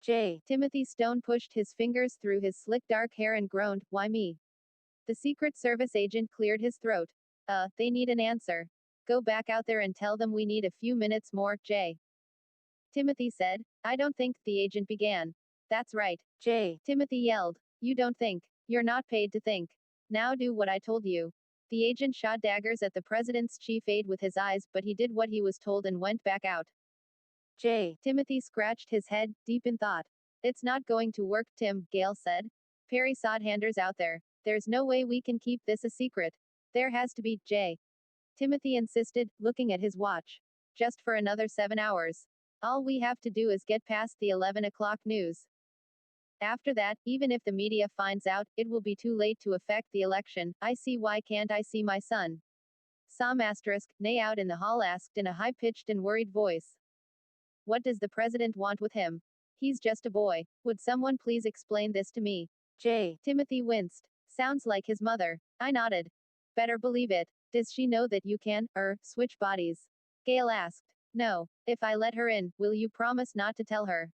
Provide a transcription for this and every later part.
J. Timothy Stone pushed his fingers through his slick dark hair and groaned, "Why me?" The Secret Service agent cleared his throat. They need an answer. Go back out there and tell them we need a few minutes more, J. Timothy said. I don't think, the agent began. That's right, J. Timothy yelled. You don't think. You're not paid to think. Now do what I told you. The agent shot daggers at the president's chief aide with his eyes, but he did what he was told and went back out. J. Timothy scratched his head, deep in thought. It's not going to work, Tim, Gail said. Perry Sodhander's out there. There's no way we can keep this a secret. There has to be, J. Timothy insisted, looking at his watch. Just for another 7 hours. All we have to do is get past the 11 o'clock news. After that, even if the media finds out, it will be too late to affect the election. I see. Why can't I see my son? Sam asterisk, nay out in the hall asked in a high-pitched and worried voice. What does the president want with him? He's just a boy. Would someone please explain this to me? J. Timothy winced. Sounds like his mother. I nodded. Better believe it. Does she know that you can, switch bodies? Gail asked. No. If I let her in, will you promise not to tell her?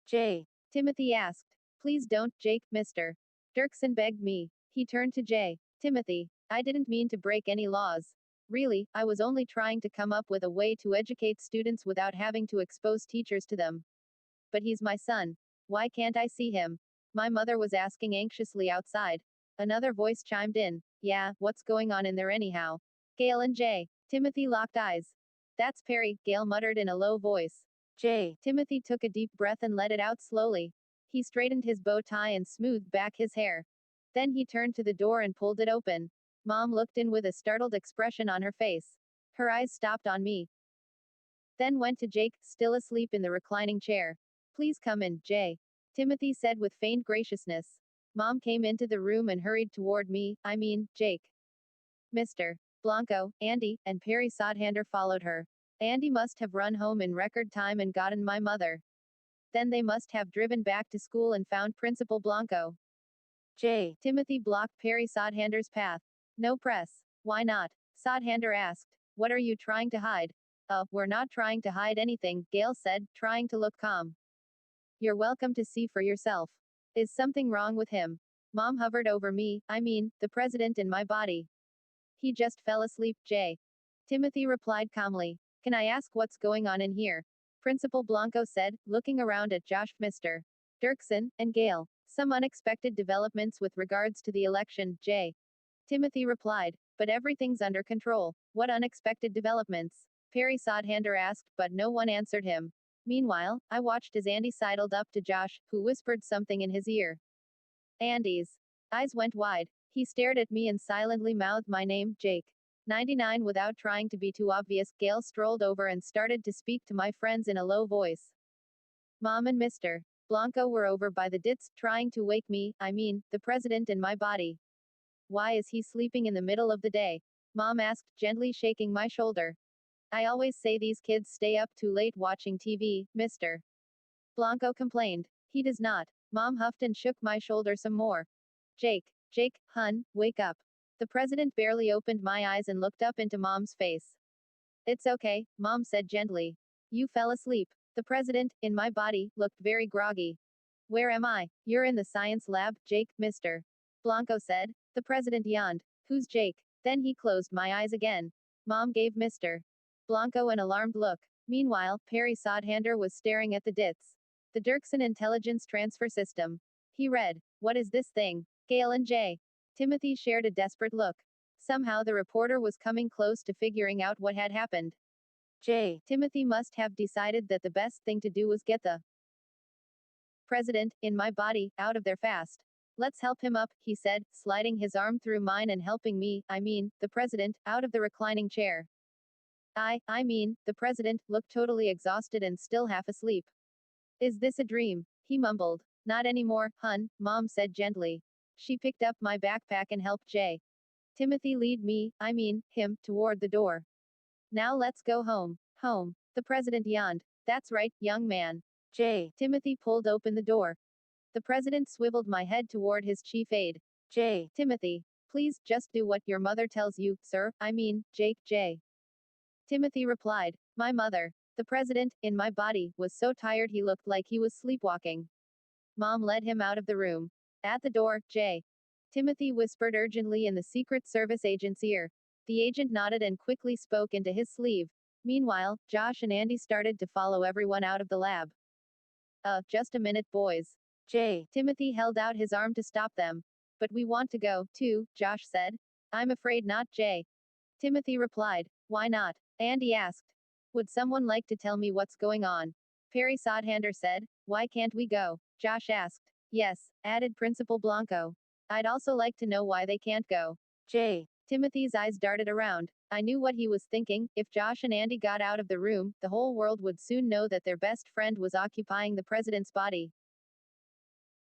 J. Timothy asked. Please don't, Jake, Mr. Dirksen begged me. He turned to J. Timothy. I didn't mean to break any laws. Really, I was only trying to come up with a way to educate students without having to expose teachers to them. But he's my son. Why can't I see him? My mother was asking anxiously outside. Another voice chimed in. Yeah, what's going on in there anyhow? Gail and J. Timothy locked eyes. That's Perry, Gail muttered in a low voice. J. Timothy took a deep breath and let it out slowly. He straightened his bow tie and smoothed back his hair. Then he turned to the door and pulled it open. Mom looked in with a startled expression on her face. Her eyes stopped on me. Then went to Jake, still asleep in the reclining chair. Please come in, J. Timothy said with faint graciousness. Mom came into the room and hurried toward me, Jake. Mr. Blanco, Andy, and Perry Sodhander followed her. Andy must have run home in record time and gotten my mother. Then they must have driven back to school and found Principal Blanco. J. Timothy blocked Perry Sodhander's path. No press. Why not? Sodhander asked. What are you trying to hide? We're not trying to hide anything, Gail said, trying to look calm. You're welcome to see for yourself. Is something wrong with him? Mom hovered over me, the president in my body. He just fell asleep, J. Timothy replied calmly. Can I ask what's going on in here? Principal Blanco said, looking around at Josh, Mr. Dirksen, and Gail. Some unexpected developments with regards to the election, J. Timothy replied. But everything's under control. What unexpected developments? Perry Sodhander asked, but no one answered him. Meanwhile, I watched as Andy sidled up to Josh, who whispered something in his ear. Andy's eyes went wide. He stared at me and silently mouthed my name, Jake. 99 without trying to be too obvious. Gail strolled over and started to speak to my friends in a low voice. Mom and Mr. Blanco were over by the dits, trying to wake me, the president in my body. Why is he sleeping in the middle of the day? Mom asked, gently shaking my shoulder. I always say these kids stay up too late watching TV, Mr. Blanco complained. He does not. Mom huffed and shook my shoulder some more. Jake, hun, wake up. The president barely opened my eyes and looked up into Mom's face. It's okay, Mom said gently. You fell asleep. The president, in my body, looked very groggy. Where am I? You're in the science lab, Jake, Mr. Blanco said. The president yawned. Who's Jake? Then he closed my eyes again. Mom gave Mr. Blanco an alarmed look. Meanwhile, Perry Sodhander was staring at the DITS. The Dirksen Intelligence Transfer System. He read. What is this thing? Gail and J. Timothy shared a desperate look. Somehow the reporter was coming close to figuring out what had happened. J. Timothy must have decided that the best thing to do was get the president, in my body, out of there fast. Let's help him up, he said, sliding his arm through mine and helping me, the president, out of the reclining chair. The president, looked totally exhausted and still half asleep. Is this a dream? He mumbled. Not anymore, hun, Mom said gently. She picked up my backpack and helped J. Timothy lead me, him, toward the door. Now let's go home. Home. The president yawned. That's right, young man. J. Timothy pulled open the door. The president swiveled my head toward his chief aide. J. Timothy. Please, just do what your mother tells you, sir, Jake, J. Timothy replied. My mother. The president, in my body, was so tired he looked like he was sleepwalking. Mom led him out of the room. At the door, J. Timothy whispered urgently in the Secret Service agent's ear. The agent nodded and quickly spoke into his sleeve. Meanwhile, Josh and Andy started to follow everyone out of the lab. Just a minute, boys. J. Timothy held out his arm to stop them. But we want to go, too, Josh said. I'm afraid not, J. Timothy replied. Why not? Andy asked. Would someone like to tell me what's going on? Perry Sodhander said. Why can't we go? Josh asked. Yes, added Principal Blanco. I'd also like to know why they can't go. J. Timothy's eyes darted around. I knew what he was thinking. If Josh and Andy got out of the room, the whole world would soon know that their best friend was occupying the president's body.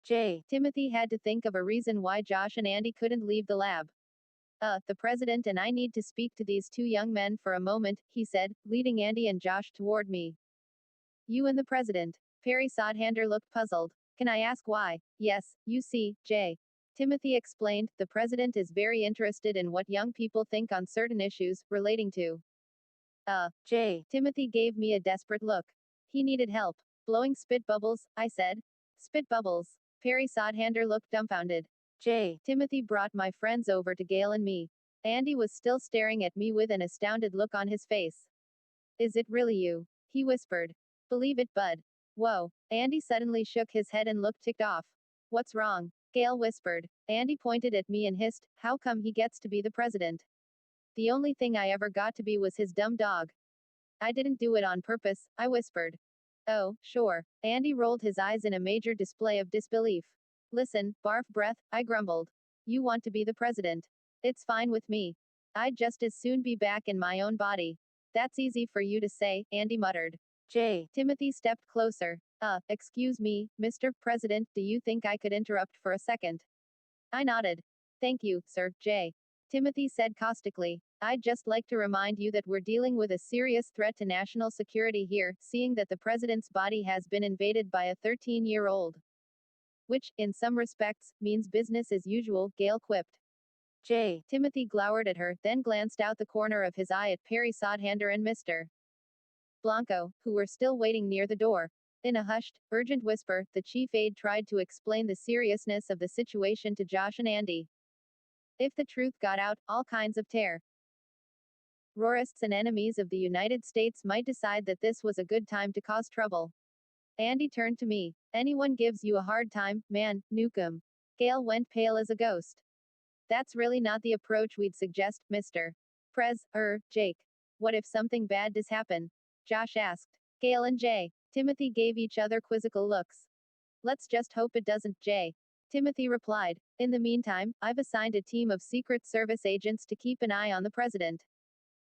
J. Timothy had to think of a reason why Josh and Andy couldn't leave the lab. The president and I need to speak to these two young men for a moment, he said, leading Andy and Josh toward me. You and the president. Perry Sodhander looked puzzled. Can I ask why? Yes, you see, J. Timothy explained, the president is very interested in what young people think on certain issues, relating to. J. Timothy gave me a desperate look. He needed help. Blowing spit bubbles, I said. Spit bubbles. Perry Sodhander looked dumbfounded. J. Timothy brought my friends over to Gail and me. Andy was still staring at me with an astounded look on his face. Is it really you? He whispered. Believe it, bud. Whoa. Andy suddenly shook his head and looked ticked off. What's wrong? Gail whispered. Andy pointed at me and hissed, how come he gets to be the president? The only thing I ever got to be was his dumb dog. I didn't do it on purpose, I whispered. Oh, sure. Andy rolled his eyes in a major display of disbelief. Listen, barf breath, I grumbled. You want to be the president. It's fine with me. I'd just as soon be back in my own body. That's easy for you to say, Andy muttered. J. Timothy stepped closer. Excuse me, Mr. President, do you think I could interrupt for a second? I nodded. Thank you, sir, J. Timothy said caustically. I'd just like to remind you that we're dealing with a serious threat to national security here, seeing that the president's body has been invaded by a 13-year-old. Which, in some respects, means business as usual, Gail quipped. J. Timothy glowered at her, then glanced out the corner of his eye at Perry Sodhander and Mr. Blanco, who were still waiting near the door. In a hushed, urgent whisper, the chief aide tried to explain the seriousness of the situation to Josh and Andy. If the truth got out, all kinds of terrorists and enemies of the United States might decide that this was a good time to cause trouble. Andy turned to me. Anyone gives you a hard time, man, nuke 'em. Gail went pale as a ghost. That's really not the approach we'd suggest, Mr. Jake. What if something bad does happen? Josh asked. Gail and J. Timothy gave each other quizzical looks. Let's just hope it doesn't, J. Timothy replied. In the meantime, I've assigned a team of Secret Service agents to keep an eye on the president.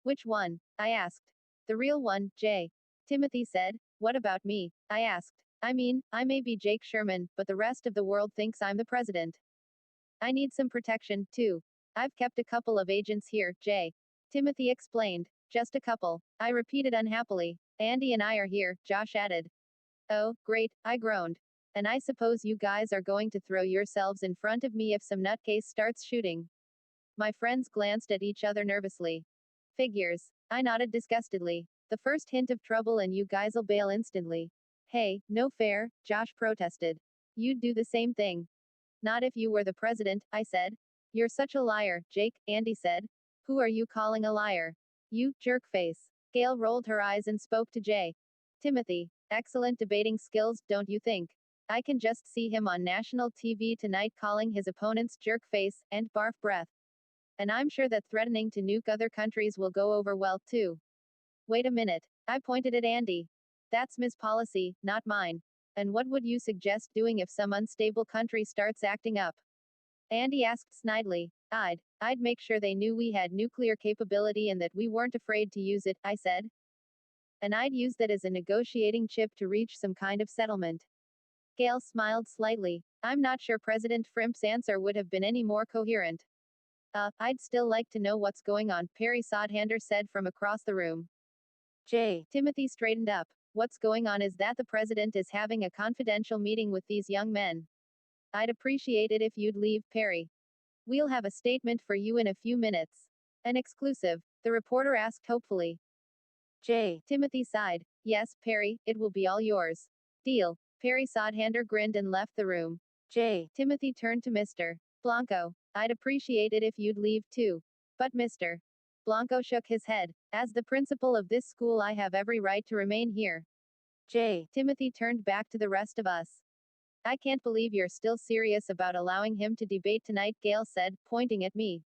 Which one? I asked. The real one, J. Timothy said. What about me? I asked. I mean, I may be Jake Sherman, but the rest of the world thinks I'm the president. I need some protection, too. I've kept a couple of agents here, J. Timothy explained. Just a couple. I repeated unhappily. Andy and I are here, Josh added. Oh, great, I groaned. And I suppose you guys are going to throw yourselves in front of me if some nutcase starts shooting. My friends glanced at each other nervously. Figures. I nodded disgustedly. The first hint of trouble and you guys'll bail instantly. Hey, no fair, Josh protested. You'd do the same thing. Not if you were the president, I said. You're such a liar, Jake, Andy said. Who are you calling a liar? You, jerkface. Gail rolled her eyes and spoke to J. Timothy. Excellent debating skills, don't you think? I can just see him on national TV tonight calling his opponents jerkface and barf breath. And I'm sure that threatening to nuke other countries will go over well, too. Wait a minute. I pointed at Andy. That's Ms. Policy, not mine. And what would you suggest doing if some unstable country starts acting up? Andy asked snidely. I'd make sure they knew we had nuclear capability and that we weren't afraid to use it, I said. And I'd use that as a negotiating chip to reach some kind of settlement. Gail smiled slightly. I'm not sure President Frimp's answer would have been any more coherent. I'd still like to know what's going on, Perry Sodhander said from across the room. J. Timothy straightened up. What's going on is that the president is having a confidential meeting with these young men. I'd appreciate it if you'd leave, Perry. We'll have a statement for you in a few minutes. An exclusive, the reporter asked hopefully. J. Timothy sighed. Yes, Perry, it will be all yours. Deal. Perry Sodhander grinned and left the room. Timothy turned to Mr. Blanco. I'd appreciate it if you'd leave too. But Mr. Blanco shook his head. As the principal of this school, I have every right to remain here. Timothy turned back to the rest of us. I can't believe you're still serious about allowing him to debate tonight, Gail said, pointing at me.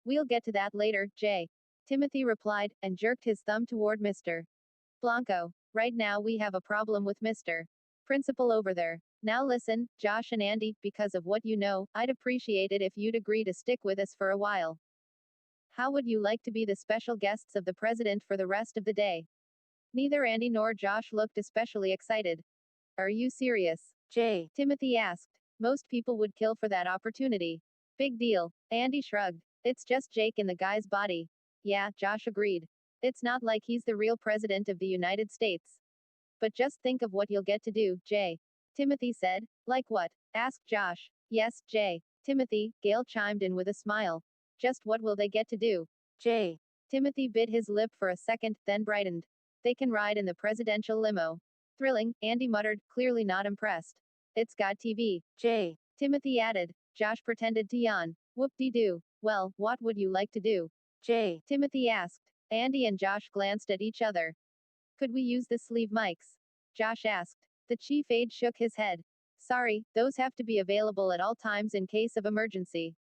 We'll get to that later, Timothy replied, and jerked his thumb toward Mr. Blanco. Right now we have a problem with Mr. Principal over there. Now listen, Josh and Andy, because of what you know, I'd appreciate it if you'd agree to stick with us for a while. How would you like to be the special guests of the president for the rest of the day? Neither Andy nor Josh looked especially excited. Are you serious? Timothy asked. Most people would kill for that opportunity. Big deal. Andy shrugged. It's just Jake in the guy's body. Yeah, Josh agreed. It's not like he's the real president of the United States. But just think of what you'll get to do, Timothy said. Like what? Asked Josh. Yes, Timothy, Gail chimed in with a smile. Just what will they get to do? Timothy bit his lip for a second, then brightened. They can ride in the presidential limo. Thrilling, Andy muttered, clearly not impressed. It's got TV. Timothy added. Josh pretended to yawn. Whoop-de-doo. Well, what would you like to do? Timothy asked. Andy and Josh glanced at each other. Could we use the sleeve mics? Josh asked. The chief aide shook his head. Sorry, those have to be available at all times in case of emergency.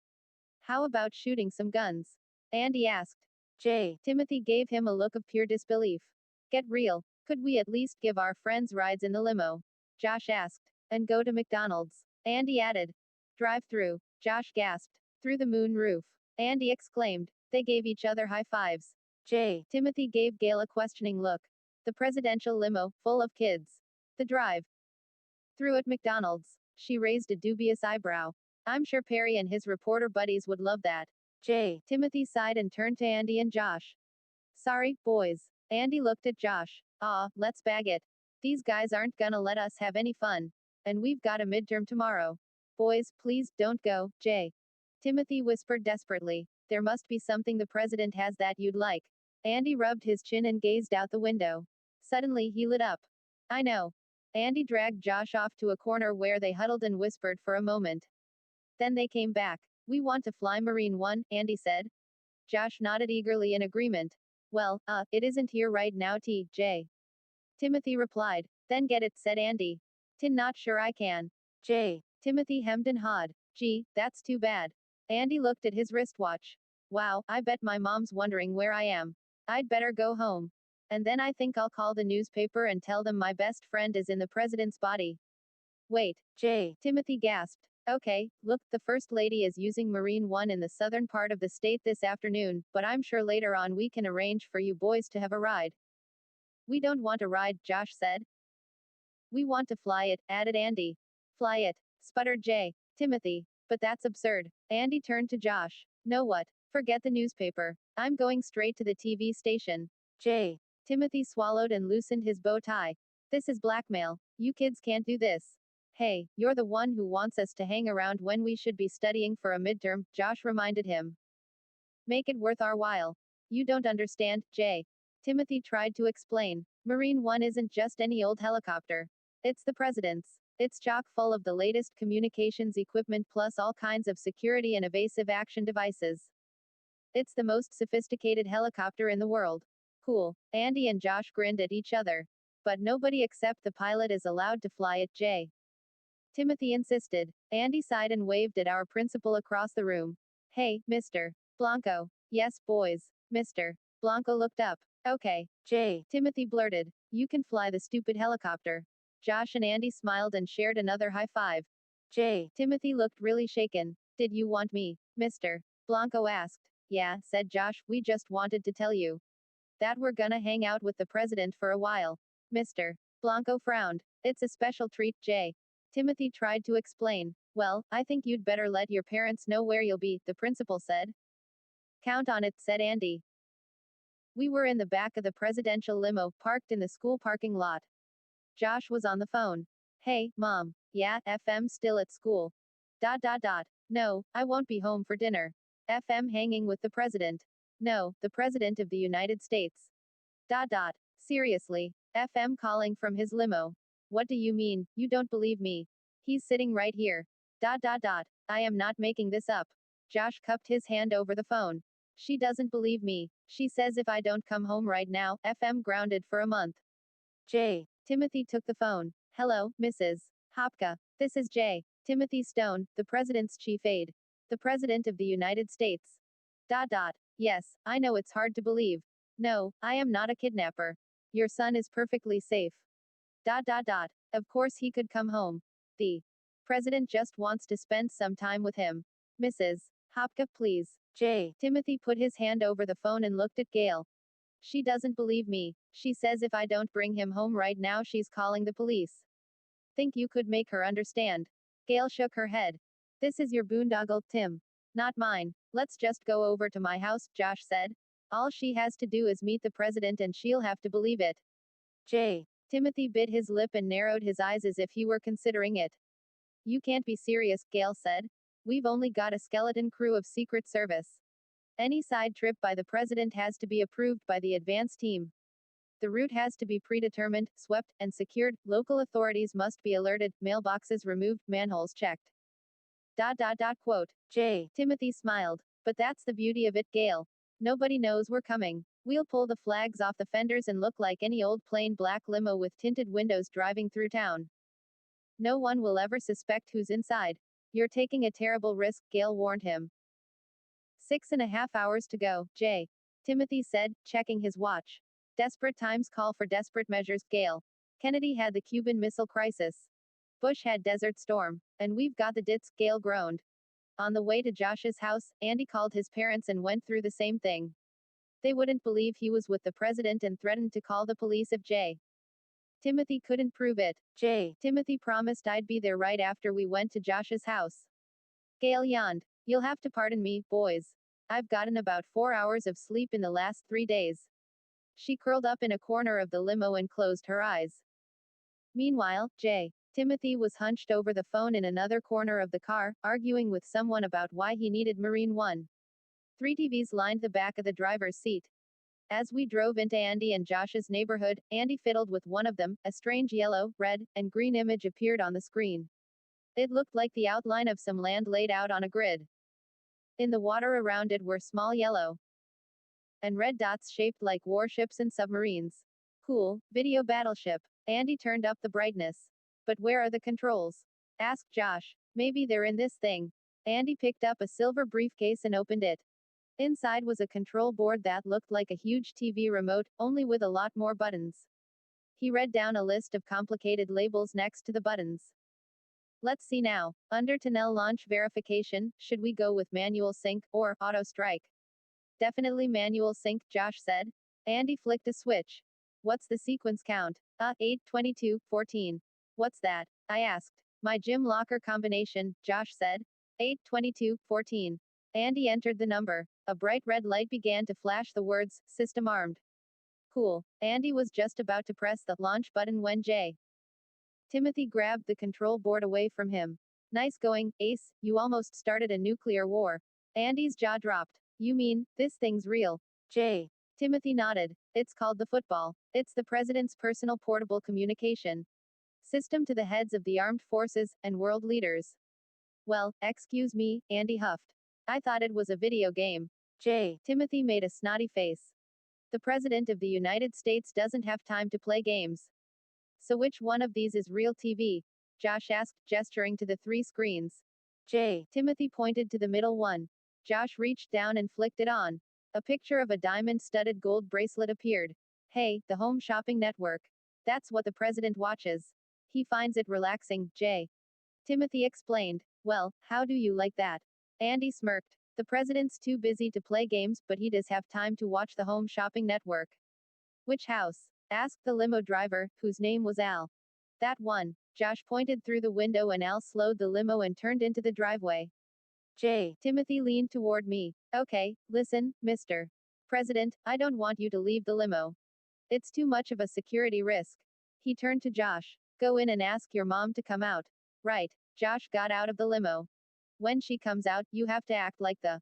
How about shooting some guns? Andy asked. Timothy gave him a look of pure disbelief. Get real. Could we at least give our friends rides in the limo? Josh asked. And go to McDonald's. Andy added. Drive-through. Josh gasped. Through the moon roof. Andy exclaimed. They gave each other high fives. Timothy gave Gail a questioning look. The presidential limo, full of kids. The drive through at McDonald's. She raised a dubious eyebrow. I'm sure Perry and his reporter buddies would love that. Timothy sighed and turned to Andy and Josh. Sorry, boys. Andy looked at Josh. Let's bag it. These guys aren't gonna let us have any fun. And we've got a midterm tomorrow. Boys, please, don't go, Timothy whispered desperately. There must be something the president has that you'd like. Andy rubbed his chin and gazed out the window. Suddenly he lit up. I know. Andy dragged Josh off to a corner where they huddled and whispered for a moment. Then they came back. We want to fly Marine One, Andy said. Josh nodded eagerly in agreement. Well, it isn't here right now, Timothy replied. Then get it, said Andy. Not sure I can. Timothy hemmed and hawed. Gee, that's too bad. Andy looked at his wristwatch. Wow, I bet my mom's wondering where I am. I'd better go home. And then I think I'll call the newspaper and tell them my best friend is in the president's body. Wait, Timothy gasped. Okay, look, the First Lady is using Marine One in the southern part of the state this afternoon, but I'm sure later on we can arrange for you boys to have a ride. We don't want a ride, Josh said. We want to fly it, added Andy. Fly it, sputtered Timothy. But that's absurd. Andy turned to Josh. Know what? Forget the newspaper. I'm going straight to the TV station. Timothy swallowed and loosened his bow tie. This is blackmail. You kids can't do this. Hey, you're the one who wants us to hang around when we should be studying for a midterm, Josh reminded him. Make it worth our while. You don't understand, Timothy tried to explain. Marine One isn't just any old helicopter. It's the president's. It's chock full of the latest communications equipment plus all kinds of security and evasive action devices. It's the most sophisticated helicopter in the world. Cool. Andy and Josh grinned at each other. But nobody except the pilot is allowed to fly it, Timothy insisted. Andy sighed and waved at our principal across the room. Hey, Mr. Blanco. Yes, boys. Mr. Blanco looked up. Okay, Timothy blurted. You can fly the stupid helicopter. Josh and Andy smiled and shared another high five. Timothy looked really shaken. Did you want me, Mr. Blanco asked. Yeah, said Josh, we just wanted to tell you that we're gonna hang out with the president for a while. Mr. Blanco frowned. It's a special treat, Timothy tried to explain. Well, I think you'd better let your parents know where you'll be, the principal said. Count on it, said Andy. We were in the back of the presidential limo, parked in the school parking lot. Josh was on the phone. Hey, Mom. Yeah, FM still at school. No, I won't be home for dinner. FM hanging with the president. No, the president of the United States. Seriously. FM calling from his limo. What do you mean? You don't believe me? He's sitting right here. Dot dot dot. I am not making this up. Josh cupped his hand over the phone. She doesn't believe me. She says if I don't come home right now, FM grounded for a month. Jay. Timothy took the phone. Hello, Mrs. Hopka. This is Jay. Timothy Stone, the president's chief aide. The president of the United States. Dot dot. Yes, I know it's hard to believe. No, I am not a kidnapper. Your son is perfectly safe. Dot dot dot. Of course he could come home. The president just wants to spend some time with him. Mrs. Hopka, please. Jay. Timothy put his hand over the phone and looked at Gail. She doesn't believe me. She says if I don't bring him home right now, she's calling the police. Think you could make her understand? Gail shook her head. This is your boondoggle, Tim. Not mine. Let's just go over to my house, Josh said. All she has to do is meet the president and she'll have to believe it. Jay. Timothy bit his lip and narrowed his eyes as if he were considering it. You can't be serious, Gail said. We've only got a skeleton crew of Secret Service. Any side trip by the president has to be approved by the advance team. The route has to be predetermined, swept, and secured. Local authorities must be alerted, mailboxes removed, manholes checked. Dot dot dot quote. Jay. Timothy smiled. But that's the beauty of it, Gail. Nobody knows we're coming. We'll pull the flags off the fenders and look like any old plain black limo with tinted windows driving through town. No one will ever suspect who's inside. You're taking a terrible risk, Gail warned him. 6.5 hours to go, Jay. Timothy said, checking his watch. Desperate times call for desperate measures, Gail. Kennedy had the Cuban Missile Crisis. Bush had Desert Storm. And we've got the Dits, Gail groaned. On the way to Josh's house, Andy called his parents and went through the same thing. They wouldn't believe he was with the president and threatened to call the police if Jay. Timothy couldn't prove it. Jay. Timothy promised I'd be there right after we went to Josh's house. Gail yawned. You'll have to pardon me, boys. I've gotten about 4 hours of sleep in the last 3 days. She curled up in a corner of the limo and closed her eyes. Meanwhile, Jay. Timothy was hunched over the phone in another corner of the car, arguing with someone about why he needed Marine One. 3 TVs lined the back of the driver's seat. As we drove into Andy and Josh's neighborhood, Andy fiddled with one of them. A strange yellow, red, and green image appeared on the screen. It looked like the outline of some land laid out on a grid. In the water around it were small yellow and red dots shaped like warships and submarines. Cool, video battleship. Andy turned up the brightness. But where are the controls? Asked Josh. Maybe they're in this thing. Andy picked up a silver briefcase and opened it. Inside was a control board that looked like a huge TV remote, only with a lot more buttons. He read down a list of complicated labels next to the buttons. Let's see now. Under tunnel launch verification, should we go with manual sync, or auto strike? Definitely manual sync, Josh said. Andy flicked a switch. What's the sequence count? 8, 22, 14. What's that? I asked. My gym locker combination, Josh said. 8, 22, 14. Andy entered the number. A bright red light began to flash the words, system armed. Cool. Andy was just about to press the launch button when Jay. Timothy grabbed the control board away from him. Nice going, Ace, you almost started a nuclear war. Andy's jaw dropped. You mean, this thing's real? Jay. Timothy nodded. It's called the football. It's the president's personal portable communication system to the heads of the armed forces and world leaders. Well, excuse me, Andy huffed. I thought it was a video game. Jay. Timothy made a snotty face. The president of the United States doesn't have time to play games. So which one of these is real TV? Josh asked, gesturing to the 3 screens. Jay. Timothy pointed to the middle one. Josh reached down and flicked it on. A picture of a diamond-studded gold bracelet appeared. Hey, the Home Shopping Network. That's what the president watches. He finds it relaxing, Jay. Timothy explained. Well, how do you like that? Andy smirked. The president's too busy to play games, but he does have time to watch the Home Shopping Network. Which house? Asked the limo driver, whose name was Al. That one. Josh pointed through the window and Al slowed the limo and turned into the driveway. Jay. Timothy leaned toward me. Okay, listen, Mr. President, I don't want you to leave the limo. It's too much of a security risk. He turned to Josh. Go in and ask your mom to come out. Right. Josh got out of the limo. When she comes out, you have to act like the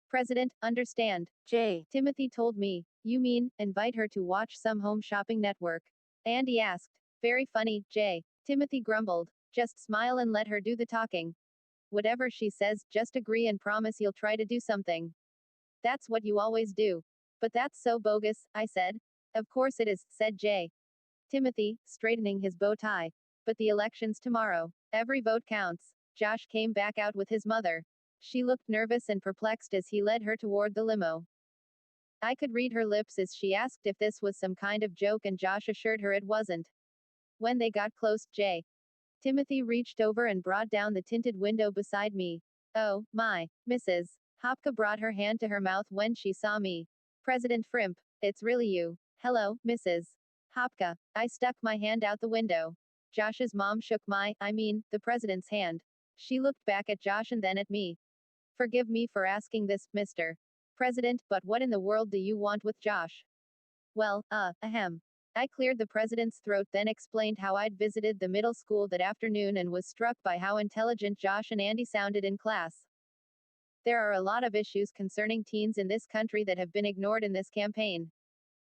president, understand? Jay. Timothy told me. You mean, invite her to watch some home shopping network? Andy asked. Very funny, Jay. Timothy grumbled. Just smile and let her do the talking. Whatever she says, just agree and promise you'll try to do something. That's what you always do. But that's so bogus, I said. Of course it is, said Jay. Timothy, straightening his bow tie. But the election's tomorrow. Every vote counts. Josh came back out with his mother. She looked nervous and perplexed as he led her toward the limo. I could read her lips as she asked if this was some kind of joke, and Josh assured her it wasn't. When they got close, Timothy reached over and brought down the tinted window beside me. Oh, my, Mrs. Hopka brought her hand to her mouth when she saw me. President Frimp, it's really you. Hello, Mrs. Hopka. I stuck my hand out the window. Josh's mom shook the president's hand. She looked back at Josh and then at me. Forgive me for asking this, Mr. President, but what in the world do you want with Josh? Well, ahem. I cleared the president's throat, then explained how I'd visited the middle school that afternoon and was struck by how intelligent Josh and Andy sounded in class. There are a lot of issues concerning teens in this country that have been ignored in this campaign.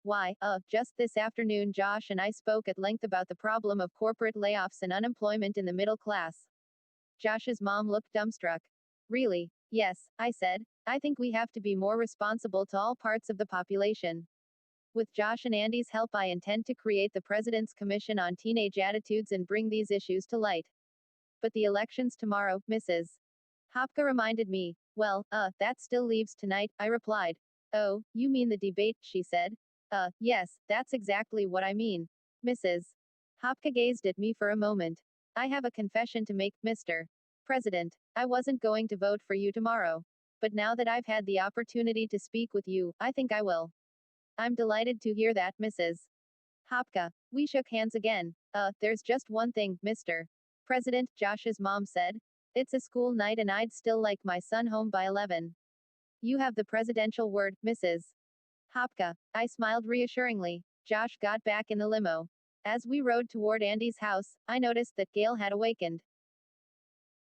Why, just this afternoon Josh and I spoke at length about the problem of corporate layoffs and unemployment in the middle class. Josh's mom looked dumbstruck. Really? Yes, I said. I think we have to be more responsible to all parts of the population. With Josh and Andy's help, I intend to create the President's Commission on Teenage Attitudes and bring these issues to light. But the election's tomorrow, Mrs. Hopka reminded me. Well, that still leaves tonight, I replied. Oh, you mean the debate, she said. Yes, that's exactly what I mean. Mrs. Hopka gazed at me for a moment. I have a confession to make, Mr. President. I wasn't going to vote for you tomorrow. But now that I've had the opportunity to speak with you, I think I will. I'm delighted to hear that, Mrs. Hopka. We shook hands again. There's just one thing, Mr. President, Josh's mom said. It's a school night and I'd still like my son home by 11. You have the presidential word, Mrs. Hopka. I smiled reassuringly. Josh got back in the limo. As we rode toward Andy's house, I noticed that Gail had awakened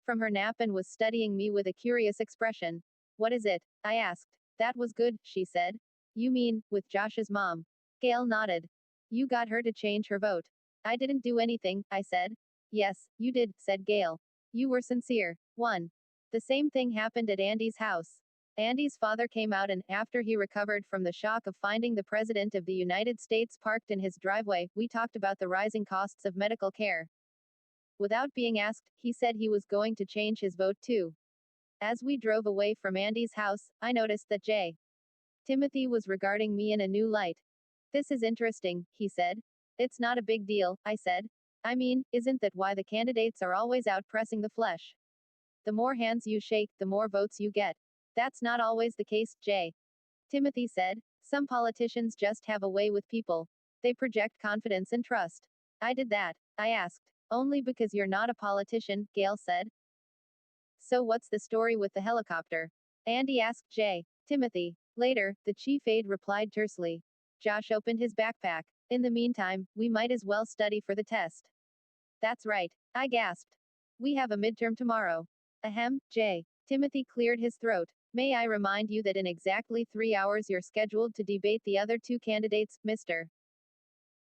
from her nap and was studying me with a curious expression. What is it? I asked. That was good, she said. You mean, with Josh's mom? Gail nodded. You got her to change her vote. I didn't do anything, I said. Yes, you did, said Gail. You were sincere. 1. The same thing happened at Andy's house. Andy's father came out and, after he recovered from the shock of finding the President of the United States parked in his driveway, we talked about the rising costs of medical care. Without being asked, he said he was going to change his vote too. As we drove away from Andy's house, I noticed that Timothy was regarding me in a new light. This is interesting, he said. It's not a big deal, I said. I mean, isn't that why the candidates are always out pressing the flesh? The more hands you shake, the more votes you get. That's not always the case, Timothy said. Some politicians just have a way with people. They project confidence and trust. I did that, I asked. Only because you're not a politician, Gail said. So what's the story with the helicopter? Andy asked Timothy. Later, the chief aide replied tersely. Josh opened his backpack. In the meantime, we might as well study for the test. That's right, I gasped. We have a midterm tomorrow. Ahem, Timothy cleared his throat. May I remind you that in exactly 3 hours you're scheduled to debate the other two candidates, Mr.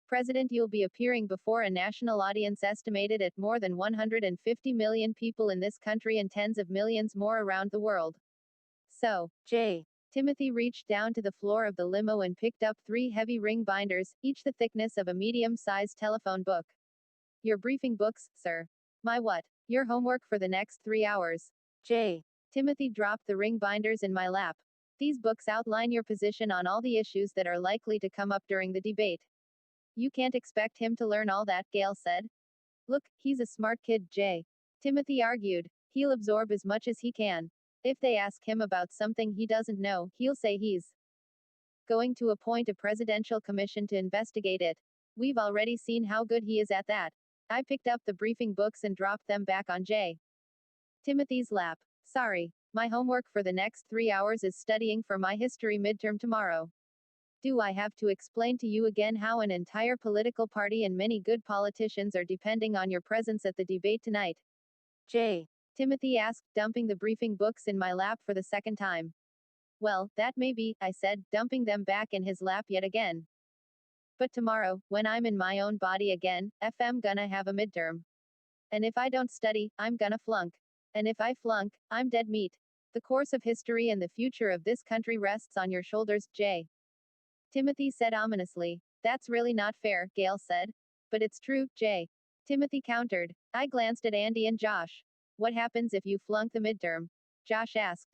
President. You'll be appearing before a national audience estimated at more than 150 million people in this country and tens of millions more around the world. So, Timothy reached down to the floor of the limo and picked up 3 heavy ring binders, each the thickness of a medium-sized telephone book. Your briefing books, sir. My what? Your homework for the next 3 hours. Timothy dropped the ring binders in my lap. These books outline your position on all the issues that are likely to come up during the debate. You can't expect him to learn all that, Gail said. Look, he's a smart kid, Timothy argued. He'll absorb as much as he can. If they ask him about something he doesn't know, he'll say he's going to appoint a presidential commission to investigate it. We've already seen how good he is at that. I picked up the briefing books and dropped them back on Timothy's lap. Sorry, my homework for the next 3 hours is studying for my history midterm tomorrow. Do I have to explain to you again how an entire political party and many good politicians are depending on your presence at the debate tonight? Timothy asked, dumping the briefing books in my lap for the second time. Well, that may be, I said, dumping them back in his lap yet again. But tomorrow, when I'm in my own body again, I'm gonna have a midterm. And if I don't study, I'm gonna flunk. And if I flunk, I'm dead meat. The course of history and the future of this country rests on your shoulders, Jay. Timothy said ominously. That's really not fair, Gail said. But it's true, Jay. Timothy countered. I glanced at Andy and Josh. What happens if you flunk the midterm? Josh asked.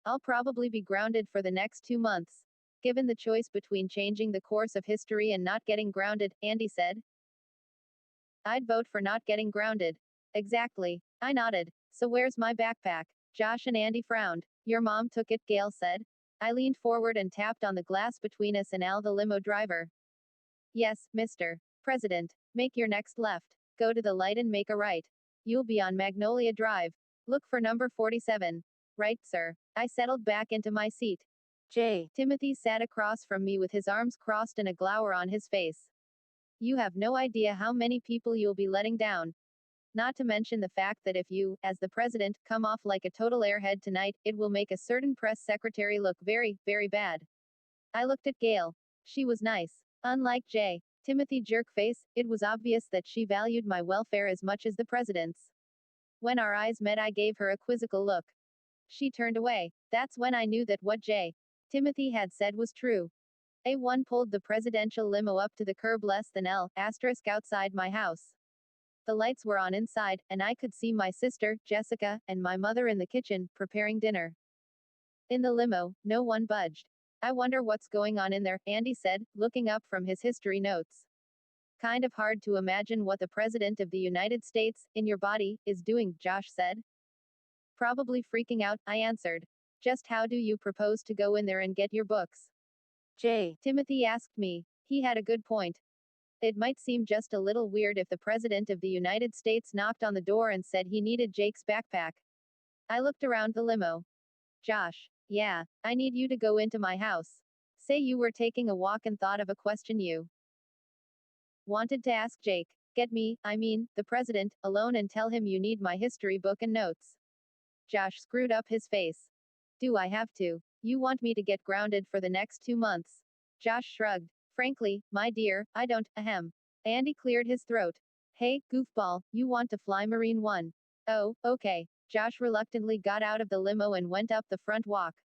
I'll probably be grounded for the next 2 months. Given the choice between changing the course of history and not getting grounded, Andy said. I'd vote for not getting grounded. Exactly. I nodded. So where's my backpack? Josh and Andy frowned. Your mom took it, Gail said. I leaned forward and tapped on the glass between us and Al, the limo driver. Yes, Mr. President. Make your next left. Go to the light and make a right. You'll be on Magnolia Drive. Look for number 47. Right, sir. I settled back into my seat. Jay. Timothy sat across from me with his arms crossed and a glower on his face. You have no idea how many people you'll be letting down. Not to mention the fact that if you, as the president, come off like a total airhead tonight, it will make a certain press secretary look very, very bad. I looked at Gail. She was nice. Unlike Jay, Timothy Jerkface, it was obvious that she valued my welfare as much as the president's. When our eyes met, I gave her a quizzical look. She turned away. That's when I knew that what Jay, Timothy had said was true. A1 pulled the presidential limo up to the curb less than L** outside my house. The lights were on inside, and I could see my sister, Jessica, and my mother in the kitchen, preparing dinner. In the limo, no one budged. I wonder what's going on in there, Andy said, looking up from his history notes. Kind of hard to imagine what the President of the United States, in your body, is doing, Josh said. Probably freaking out, I answered. Just how do you propose to go in there and get your books? Jay, Timothy asked me. He had a good point. It might seem just a little weird if the President of the United States knocked on the door and said he needed Jake's backpack. I looked around the limo. Josh, yeah, I need you to go into my house. Say you were taking a walk and thought of a question you wanted to ask Jake. Get me, the president, alone and tell him you need my history book and notes. Josh screwed up his face. Do I have to? You want me to get grounded for the next 2 months? Josh shrugged. Frankly, my dear, I don't, ahem. Andy cleared his throat. Hey, goofball, you want to fly Marine One? Oh, okay. Josh reluctantly got out of the limo and went up the front walk.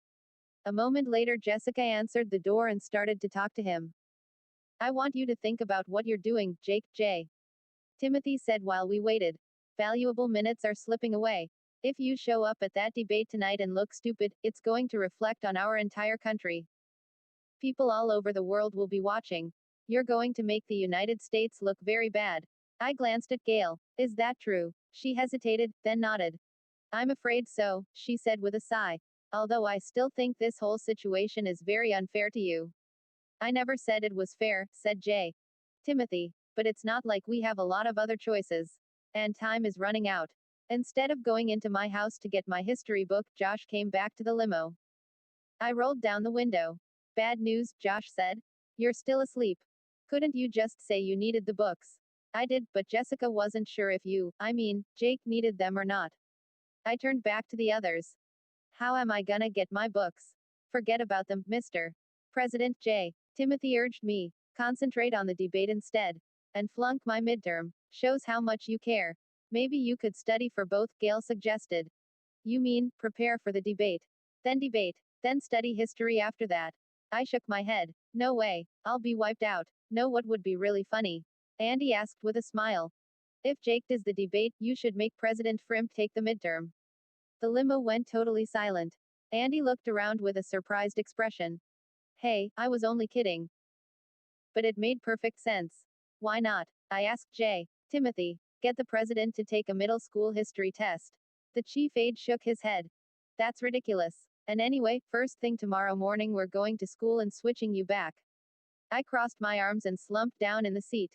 A moment later, Jessica answered the door and started to talk to him. I want you to think about what you're doing, Jake, J. Timothy said while we waited. Valuable minutes are slipping away. If you show up at that debate tonight and look stupid, it's going to reflect on our entire country. People all over the world will be watching. You're going to make the United States look very bad. I glanced at Gail. Is that true? She hesitated, then nodded. I'm afraid so, she said with a sigh. Although I still think this whole situation is very unfair to you. I never said it was fair, said Jay. Timothy. But it's not like we have a lot of other choices. And time is running out. Instead of going into my house to get my history book, Josh came back to the limo. I rolled down the window. Bad news, Josh said. You're still asleep. Couldn't you just say you needed the books? I did, but Jessica wasn't sure if you, Jake, needed them or not. I turned back to the others. How am I gonna get my books? Forget about them, Mr. President J. Timothy urged me. Concentrate on the debate instead. And flunk my midterm. Shows how much you care. Maybe you could study for both, Gail suggested. You mean, prepare for the debate. Then study history after that. I shook my head. No way. I'll be wiped out. Know what would be really funny? Andy asked with a smile. If Jake does the debate, you should make President Frimp take the midterm. The limo went totally silent. Andy looked around with a surprised expression. Hey, I was only kidding. But it made perfect sense. Why not? I asked Jay. Timothy, get the president to take a middle school history test. The chief aide shook his head. That's ridiculous. And anyway, first thing tomorrow morning we're going to school and switching you back. I crossed my arms and slumped down in the seat.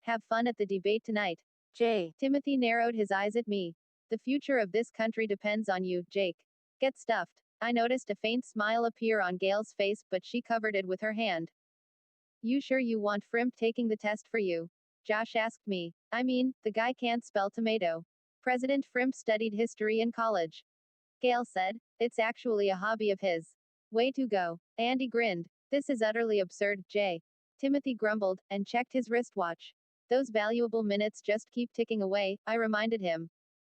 Have fun at the debate tonight. Jay. Timothy narrowed his eyes at me. The future of this country depends on you, Jake. Get stuffed. I noticed a faint smile appear on Gail's face, but she covered it with her hand. You sure you want Frimp taking the test for you? Josh asked me. The guy can't spell tomato. President Frimp studied history in college. Gail said. It's actually a hobby of his. Way to go. Andy grinned. This is utterly absurd, Jay. Timothy grumbled, and checked his wristwatch. Those valuable minutes just keep ticking away, I reminded him.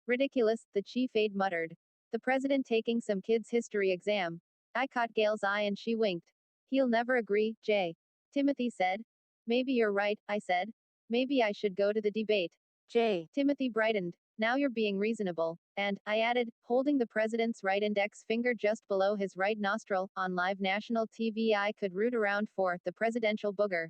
Ridiculous, the chief aide muttered. The president taking some kid's history exam. I caught Gail's eye and she winked. He'll never agree, Jay. Timothy said. Maybe you're right, I said. Maybe I should go to the debate. Jay. Timothy brightened. Now you're being reasonable. And, I added, holding the president's right index finger just below his right nostril, on live national TV I could root around for the presidential booger.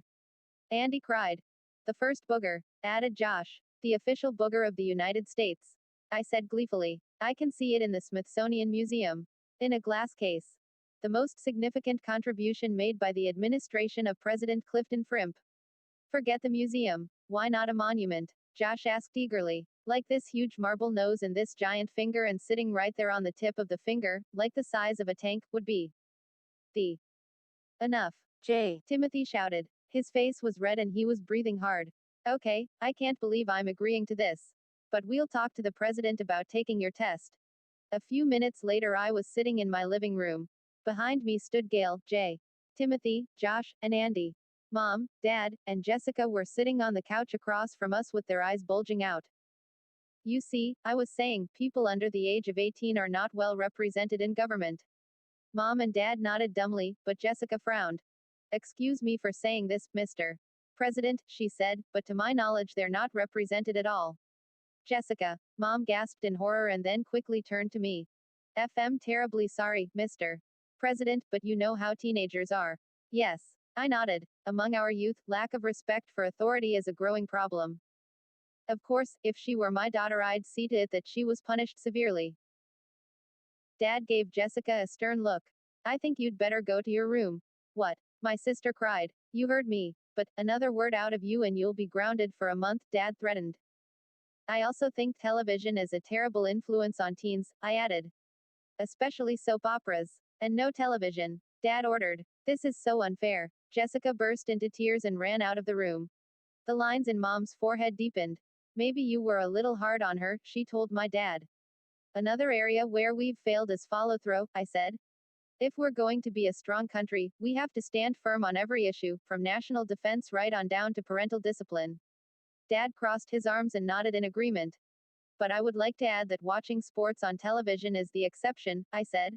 Andy cried. The first booger, added Josh. The official booger of the United States. I said gleefully. I can see it in the Smithsonian Museum. In a glass case. The most significant contribution made by the administration of President Clifton Frimp. Forget the museum. Why not a monument? Josh asked eagerly. Like this huge marble nose and this giant finger, and sitting right there on the tip of the finger, like the size of a tank, would be the enough. Jay. Timothy shouted. His face was red and he was breathing hard. Okay, I can't believe I'm agreeing to this. But we'll talk to the president about taking your test. A few minutes later I was sitting in my living room. Behind me stood Gail, Jay, Timothy, Josh, and Andy. Mom, Dad, and Jessica were sitting on the couch across from us with their eyes bulging out. You see, I was saying, people under the age of 18 are not well represented in government. Mom and Dad nodded dumbly, but Jessica frowned. Excuse me for saying this, Mr. President, she said, but to my knowledge they're not represented at all. Jessica. Mom gasped in horror and then quickly turned to me. FM terribly sorry, Mr. President, but you know how teenagers are. Yes. I nodded. Among our youth, lack of respect for authority is a growing problem. Of course, if she were my daughter I'd see to it that she was punished severely. Dad gave Jessica a stern look. I think you'd better go to your room. What? My sister cried. You heard me. But, another word out of you and you'll be grounded for a month, Dad threatened. I also think television is a terrible influence on teens, I added. Especially soap operas. And no television. Dad ordered. This is so unfair. Jessica burst into tears and ran out of the room. The lines in Mom's forehead deepened. Maybe you were a little hard on her, she told my dad. Another area where we've failed is follow-through, I said. If we're going to be a strong country, we have to stand firm on every issue, from national defense right on down to parental discipline. Dad crossed his arms and nodded in agreement. But I would like to add that watching sports on television is the exception, I said.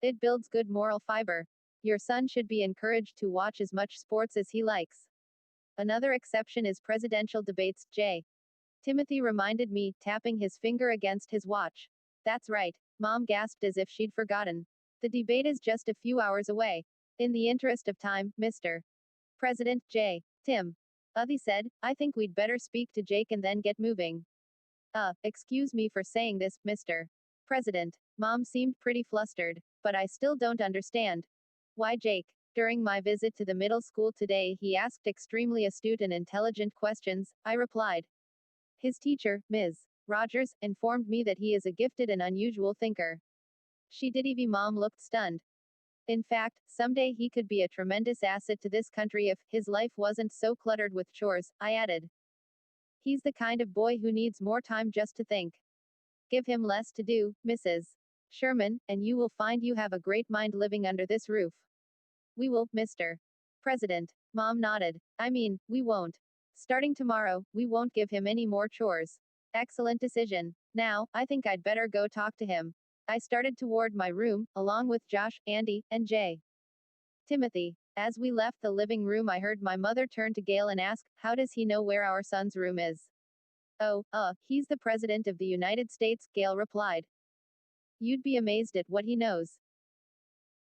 It builds good moral fiber. Your son should be encouraged to watch as much sports as he likes. Another exception is presidential debates, Jay. Timothy reminded me, tapping his finger against his watch. That's right, Mom gasped as if she'd forgotten. The debate is just a few hours away. In the interest of time, Mr. President, Jay. Tim. Uthi said, I think we'd better speak to Jake and then get moving. Excuse me for saying this, Mr. President. Mom seemed pretty flustered. But I still don't understand. Why Jake? During my visit to the middle school today, he asked extremely astute and intelligent questions, I replied. His teacher, Ms. Rogers, informed me that he is a gifted and unusual thinker. She did. Mom looked stunned. In fact, someday he could be a tremendous asset to this country if his life wasn't so cluttered with chores, I added. He's the kind of boy who needs more time just to think. Give him less to do, Mrs. Sherman, and you will find you have a great mind living under this roof. We will, Mr. President. Mom nodded. I mean, we won't. Starting tomorrow, we won't give him any more chores. Excellent decision. Now, I think I'd better go talk to him. I started toward my room, along with Josh, Andy, and Jay. Timothy. As we left the living room, I heard my mother turn to Gail and ask, how does he know where our son's room is? Oh, he's the President of the United States, Gail replied. You'd be amazed at what he knows.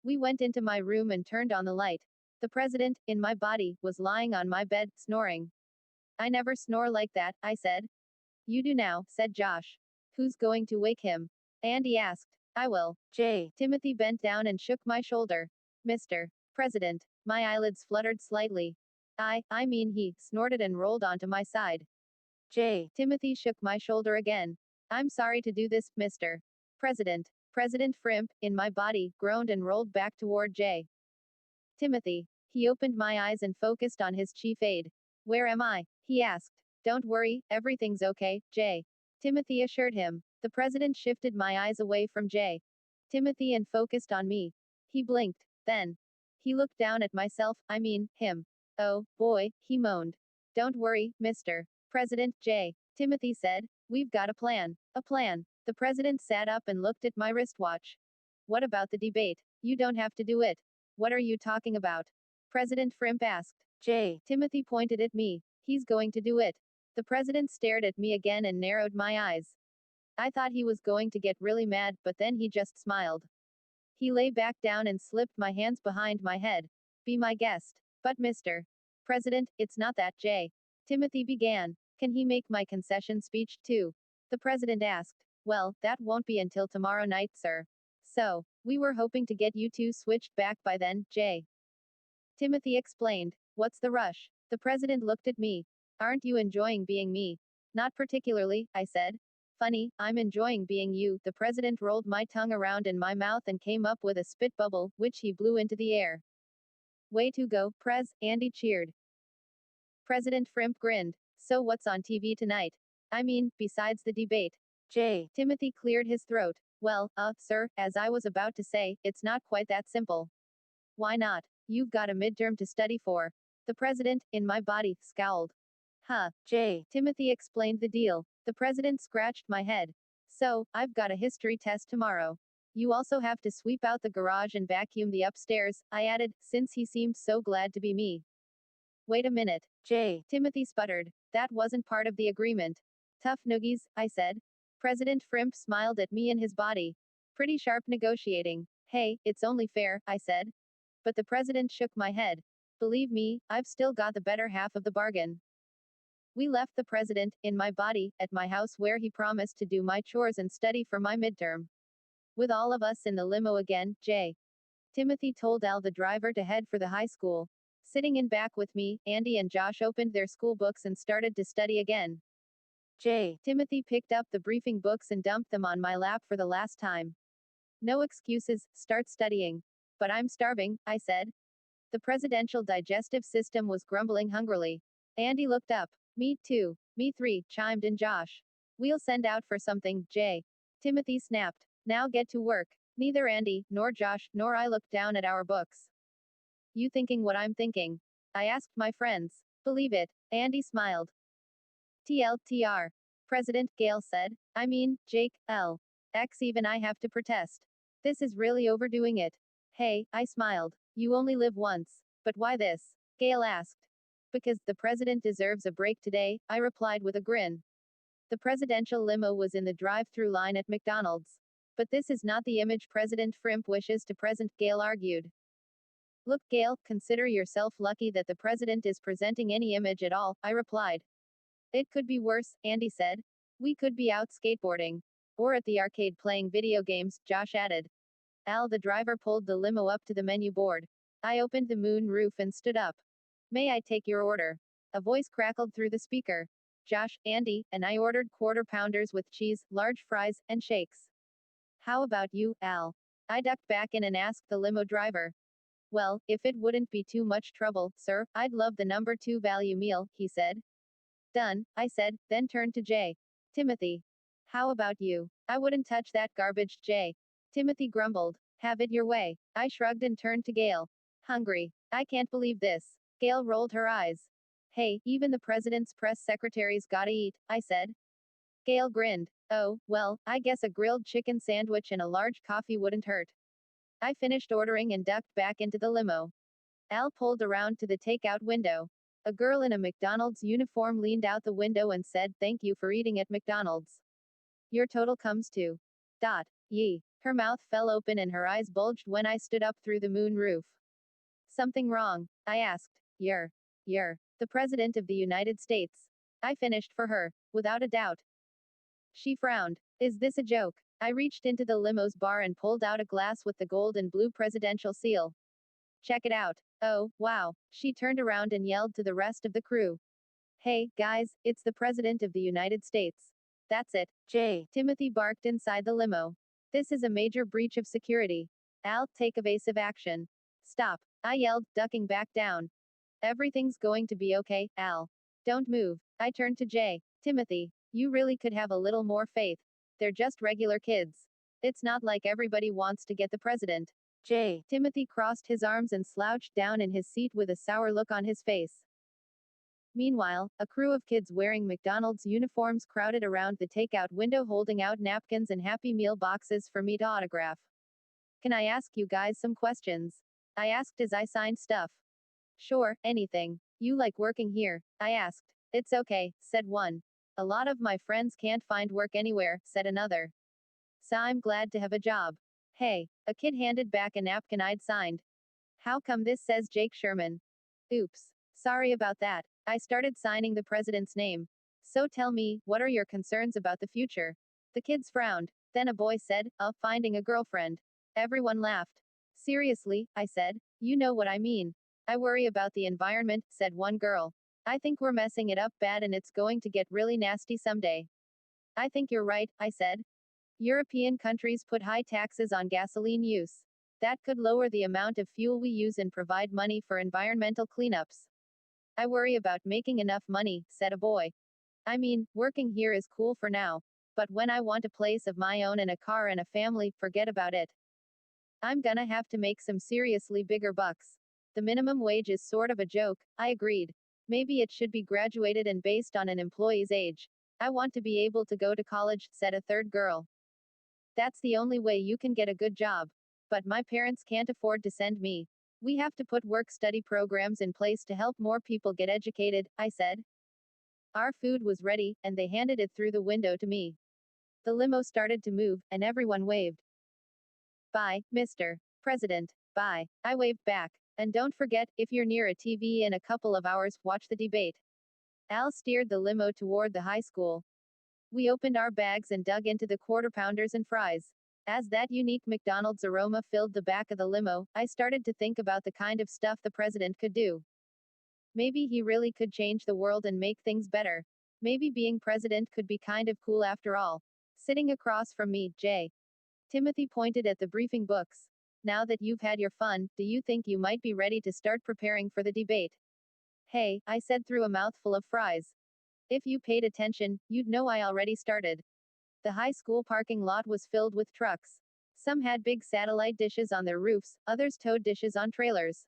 We went into my room and turned on the light. The president, in my body, was lying on my bed, snoring. I never snore like that, I said. You do now, said Josh. Who's going to wake him? Andy asked. I will. Jay. Timothy bent down and shook my shoulder. Mr. President. My eyelids fluttered slightly. I mean he snorted and rolled onto my side. Jay. Timothy shook my shoulder again. I'm sorry to do this, Mr. President. President Frimp, in my body, groaned and rolled back toward Jay. Timothy. He opened my eyes and focused on his chief aide. Where am I? He asked. Don't worry, everything's okay, Jay. Timothy assured him. The president shifted my eyes away from Jay. Timothy and focused on me. He blinked. Then, he looked down at myself, I mean, him. Oh, boy, he moaned. Don't worry, Mr. President, J. Timothy said. We've got a plan. A plan. The president sat up and looked at my wristwatch. What about the debate? You don't have to do it. What are you talking about? President Frimp asked. J. Timothy pointed at me. He's going to do it. The president stared at me again and narrowed my eyes. I thought he was going to get really mad, but then he just smiled. He lay back down and slipped my hands behind my head. Be my guest. But Mr. President, it's not that, J. Timothy began. Can he make my concession speech, too? The president asked. Well, that won't be until tomorrow night, sir. So, we were hoping to get you two switched back by then, J. Timothy explained. What's the rush? The president looked at me. Aren't you enjoying being me? Not particularly, I said. Funny, I'm enjoying being you. The president rolled my tongue around in my mouth and came up with a spit bubble, which he blew into the air. Way to go, Prez, Andy cheered. President Frimp grinned. So what's on TV tonight? I mean, besides the debate. J. Timothy cleared his throat. Well, sir, as I was about to say, it's not quite that simple. Why not? You've got a midterm to study for. The president, in my body, scowled. Huh, J. Timothy explained the deal. The president scratched my head. So, I've got a history test tomorrow. You also have to sweep out the garage and vacuum the upstairs, I added, since he seemed so glad to be me. Wait a minute, J. Timothy sputtered. That wasn't part of the agreement. Tough noogies, I said. President Frimp smiled at me in his body. Pretty sharp negotiating. Hey, it's only fair, I said. But the president shook my head. Believe me, I've still got the better half of the bargain. We left the president, in my body, at my house where he promised to do my chores and study for my midterm. With all of us in the limo again, J. Timothy told Al the driver to head for the high school. Sitting in back with me, Andy and Josh opened their school books and started to study again. J. Timothy picked up the briefing books and dumped them on my lap for the last time. No excuses, start studying. But I'm starving, I said. The presidential digestive system was grumbling hungrily. Andy looked up. Me too. Me three, chimed in Josh. We'll send out for something, J. Timothy snapped. Now get to work. Neither Andy, nor Josh, nor I looked down at our books. You thinking what I'm thinking? I asked my friends. Believe it. Andy smiled. TLTR. President, Gail said. I mean, Jake, L. X even I have to protest. This is really overdoing it. Hey, I smiled. You only live once. But why this? Gail asked. Because the president deserves a break today, I replied with a grin. The presidential limo was in the drive-through line at McDonald's. But this is not the image President Frimp wishes to present, Gail argued. Look, Gail, consider yourself lucky that the president is presenting any image at all, I replied. It could be worse, Andy said. We could be out skateboarding. Or at the arcade playing video games, Josh added. Al the driver pulled the limo up to the menu board. I opened the moon roof and stood up. May I take your order? A voice crackled through the speaker. Josh, Andy, and I ordered quarter pounders with cheese, large fries, and shakes. How about you, Al? I ducked back in and asked the limo driver. Well, if it wouldn't be too much trouble, sir, I'd love the number 2 value meal, he said. Done, I said, then turned to J. Timothy. How about you? I wouldn't touch that garbage, J. Timothy grumbled. Have it your way. I shrugged and turned to Gail. Hungry. I can't believe this. Gail rolled her eyes. Hey, even the president's press secretary's gotta eat, I said. Gail grinned. Oh, well, I guess a grilled chicken sandwich and a large coffee wouldn't hurt. I finished ordering and ducked back into the limo. Al pulled around to the takeout window. A girl in a McDonald's uniform leaned out the window and said, "Thank you for eating at McDonald's. Your total comes to. Yee. Her mouth fell open and her eyes bulged when I stood up through the moon roof. Something wrong? I asked. You're the President of the United States. I finished for her, without a doubt. She frowned. Is this a joke? I reached into the limo's bar and pulled out a glass with the gold and blue presidential seal. Check it out. Oh, wow. She turned around and yelled to the rest of the crew. Hey, guys, it's the President of the United States. That's it, J. Timothy barked inside the limo. This is a major breach of security. Al, take evasive action. Stop, I yelled, ducking back down. Everything's going to be okay, Al. Don't move. I turned to J. Timothy, you really could have a little more faith. They're just regular kids. It's not like everybody wants to get the president. Timothy crossed his arms and slouched down in his seat with a sour look on his face. Meanwhile, a crew of kids wearing McDonald's uniforms crowded around the takeout window holding out napkins and Happy Meal boxes for me to autograph. Can I ask you guys some questions? I asked as I signed stuff. Sure, anything. You like working here? I asked. It's okay, said one. A lot of my friends can't find work anywhere, said another. So I'm glad to have a job. Hey, a kid handed back a napkin I'd signed. How come this says Jake Sherman? Oops. Sorry about that. I started signing the president's name. So tell me, what are your concerns about the future? The kids frowned. Then a boy said, finding a girlfriend. Everyone laughed. Seriously, I said. You know what I mean. I worry about the environment, said one girl. I think we're messing it up bad and it's going to get really nasty someday. I think you're right, I said. European countries put high taxes on gasoline use. That could lower the amount of fuel we use and provide money for environmental cleanups. I worry about making enough money, said a boy. I mean, working here is cool for now. But when I want a place of my own and a car and a family, forget about it. I'm gonna have to make some seriously bigger bucks. The minimum wage is sort of a joke, I agreed. Maybe it should be graduated and based on an employee's age. I want to be able to go to college, said a third girl. That's the only way you can get a good job. But my parents can't afford to send me. We have to put work-study programs in place to help more people get educated, I said. Our food was ready, and they handed it through the window to me. The limo started to move, and everyone waved. Bye, Mr. President. Bye. I waved back. And don't forget, if you're near a TV in a couple of hours, watch the debate. Al steered the limo toward the high school. We opened our bags and dug into the quarter pounders and fries. As that unique McDonald's aroma filled the back of the limo, I started to think about the kind of stuff the president could do. Maybe he really could change the world and make things better. Maybe being president could be kind of cool after all. Sitting across from me, Timothy pointed at the briefing books. Now that you've had your fun, do you think you might be ready to start preparing for the debate? Hey, I said through a mouthful of fries. If you paid attention, you'd know I already started. The high school parking lot was filled with trucks. Some had big satellite dishes on their roofs, others towed dishes on trailers.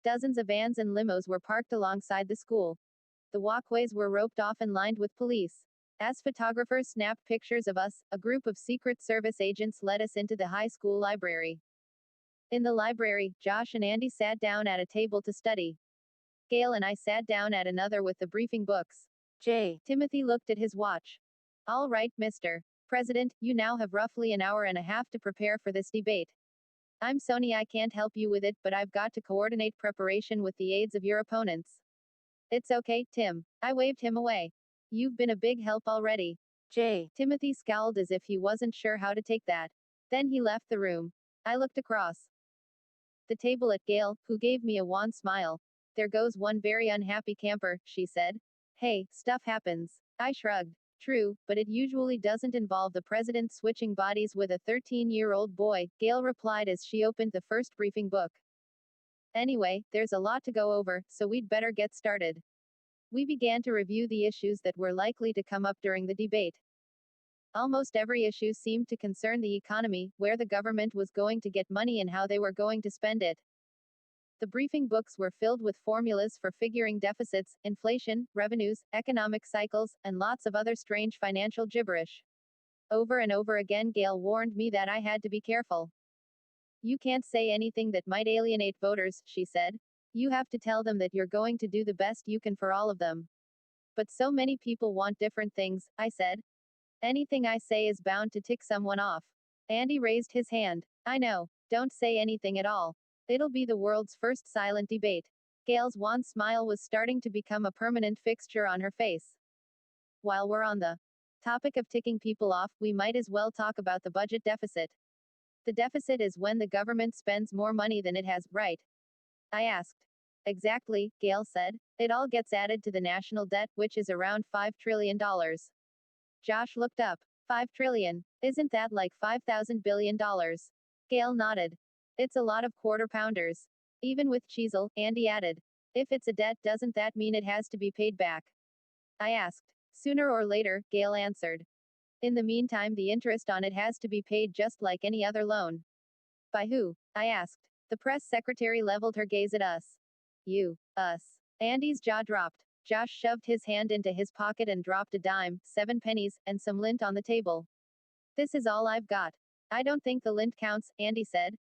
Dozens of vans and limos were parked alongside the school. The walkways were roped off and lined with police. As photographers snapped pictures of us, a group of Secret Service agents led us into the high school library. In the library, Josh and Andy sat down at a table to study. Gail and I sat down at another with the briefing books. Timothy looked at his watch. All right, Mr. President, you now have roughly an hour and a half to prepare for this debate. I'm Sony, I can't help you with it, but I've got to coordinate preparation with the aides of your opponents. It's okay, Tim. I waved him away. You've been a big help already. Timothy scowled as if he wasn't sure how to take that. Then he left the room. I looked across the table at Gail, who gave me a wan smile. There goes one very unhappy camper, she said. Hey, stuff happens. I shrugged. True, but it usually doesn't involve the president switching bodies with a 13-year-old boy, Gail replied as she opened the first briefing book. Anyway, there's a lot to go over, so we'd better get started. We began to review the issues that were likely to come up during the debate. Almost every issue seemed to concern the economy, where the government was going to get money and how they were going to spend it. The briefing books were filled with formulas for figuring deficits, inflation, revenues, economic cycles, and lots of other strange financial gibberish. Over and over again, Gail warned me that I had to be careful. You can't say anything that might alienate voters, she said. You have to tell them that you're going to do the best you can for all of them. But so many people want different things, I said. Anything I say is bound to tick someone off. Andy raised his hand. I know. Don't say anything at all. It'll be the world's first silent debate. Gail's wan smile was starting to become a permanent fixture on her face. While we're on the topic of ticking people off, we might as well talk about the budget deficit. The deficit is when the government spends more money than it has, right? I asked. Exactly, Gail said. It all gets added to the national debt, which is around $5 trillion. Josh looked up. $5 trillion. Isn't that like $5,000 billion? Gail nodded. It's a lot of quarter pounders. Even with Cheezel, Andy added. If it's a debt, doesn't that mean it has to be paid back? I asked. Sooner or later, Gail answered. In the meantime, the interest on it has to be paid just like any other loan. By who? I asked. The press secretary leveled her gaze at us. You. Us. Andy's jaw dropped. Josh shoved his hand into his pocket and dropped a dime, 7 pennies, and some lint on the table. This is all I've got. I don't think the lint counts, Andy said.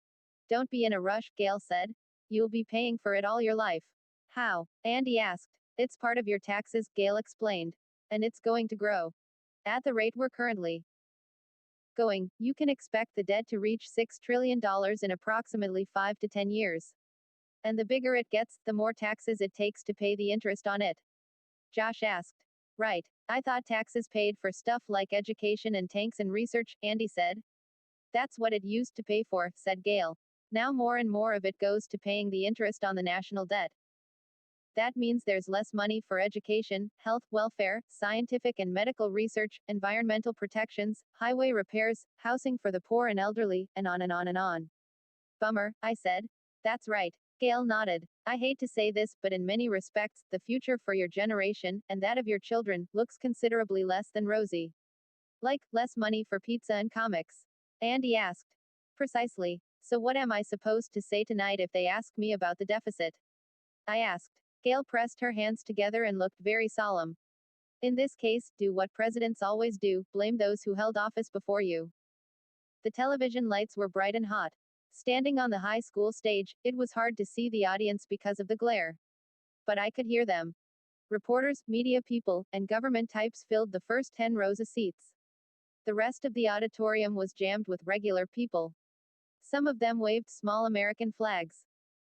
Don't be in a rush, Gail said. You'll be paying for it all your life. How? Andy asked. It's part of your taxes, Gail explained. And it's going to grow. At the rate we're currently going, you can expect the debt to reach $6 trillion in approximately 5 to 10 years. And the bigger it gets, the more taxes it takes to pay the interest on it. Josh asked. Right. I thought taxes paid for stuff like education and tanks and research, Andy said. That's what it used to pay for, said Gail. Now more and more of it goes to paying the interest on the national debt. That means there's less money for education, health, welfare, scientific and medical research, environmental protections, highway repairs, housing for the poor and elderly, and on and on and on. Bummer, I said. That's right. Gail nodded. I hate to say this, but in many respects, the future for your generation, and that of your children, looks considerably less than rosy. Like, less money for pizza and comics? Andy asked. Precisely. So what am I supposed to say tonight if they ask me about the deficit? I asked. Gail pressed her hands together and looked very solemn. In this case, do what presidents always do, blame those who held office before you. The television lights were bright and hot. Standing on the high school stage, it was hard to see the audience because of the glare. But I could hear them. Reporters, media people, and government types filled the first 10 rows of seats. The rest of the auditorium was jammed with regular people. Some of them waved small American flags.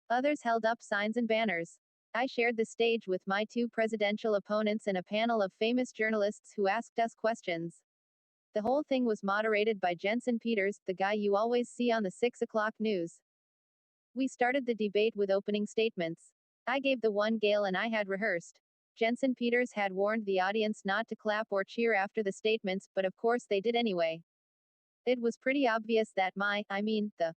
Others held up signs and banners. I shared the stage with my 2 presidential opponents and a panel of famous journalists who asked us questions. The whole thing was moderated by Jensen Peters, the guy you always see on the 6 o'clock news. We started the debate with opening statements. I gave the one Gail and I had rehearsed. Jensen Peters had warned the audience not to clap or cheer after the statements, but of course they did anyway. It was pretty obvious that the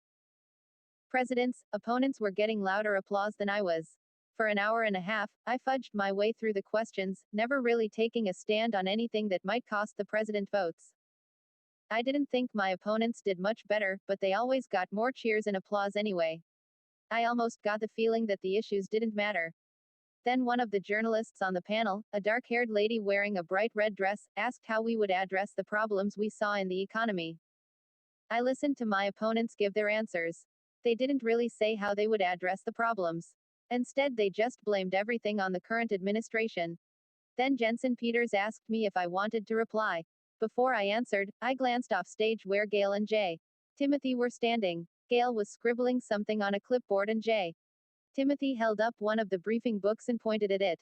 president's opponents were getting louder applause than I was. For an hour and a half, I fudged my way through the questions, never really taking a stand on anything that might cost the president votes. I didn't think my opponents did much better, but they always got more cheers and applause anyway. I almost got the feeling that the issues didn't matter. Then one of the journalists on the panel, a dark-haired lady wearing a bright red dress, asked how we would address the problems we saw in the economy. I listened to my opponents give their answers. They didn't really say how they would address the problems. Instead, they just blamed everything on the current administration. Then Jensen Peters asked me if I wanted to reply. Before I answered, I glanced off stage where Gail and J. Timothy were standing. Gail was scribbling something on a clipboard and J. Timothy held up one of the briefing books and pointed at it.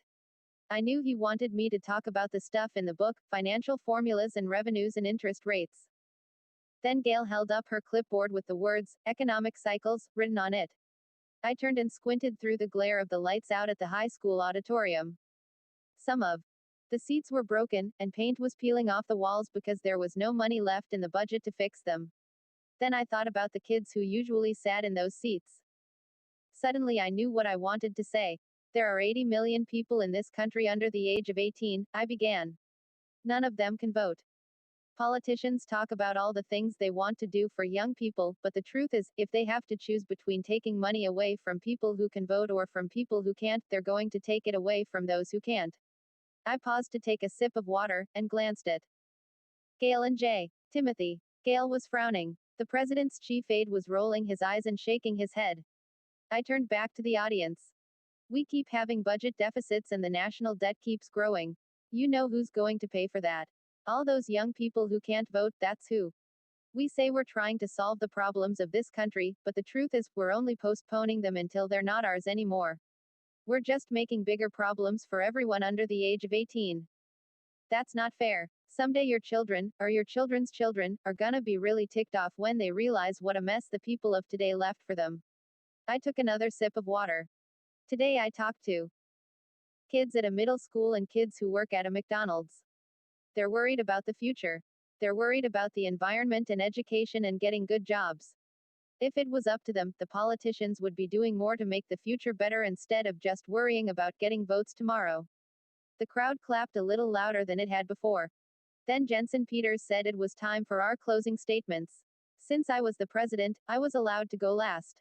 I knew he wanted me to talk about the stuff in the book, financial formulas and revenues and interest rates. Then Gail held up her clipboard with the words, economic cycles, written on it. I turned and squinted through the glare of the lights out at the high school auditorium. Some of the seats were broken, and paint was peeling off the walls because there was no money left in the budget to fix them. Then I thought about the kids who usually sat in those seats. Suddenly I knew what I wanted to say. There are 80 million people in this country under the age of 18, I began. None of them can vote. Politicians talk about all the things they want to do for young people, but the truth is, if they have to choose between taking money away from people who can vote or from people who can't, they're going to take it away from those who can't. I paused to take a sip of water, and glanced at Gail and J. Timothy. Gail was frowning. The president's chief aide was rolling his eyes and shaking his head. I turned back to the audience. We keep having budget deficits and the national debt keeps growing. You know who's going to pay for that? All those young people who can't vote, that's who. We say we're trying to solve the problems of this country, but the truth is, we're only postponing them until they're not ours anymore. We're just making bigger problems for everyone under the age of 18. That's not fair. Someday your children, or your children's children, are gonna be really ticked off when they realize what a mess the people of today left for them. I took another sip of water. Today I talked to kids at a middle school and kids who work at a McDonald's. They're worried about the future. They're worried about the environment and education and getting good jobs. If it was up to them, the politicians would be doing more to make the future better instead of just worrying about getting votes tomorrow. The crowd clapped a little louder than it had before. Then Jensen Peters said it was time for our closing statements. Since I was the president, I was allowed to go last.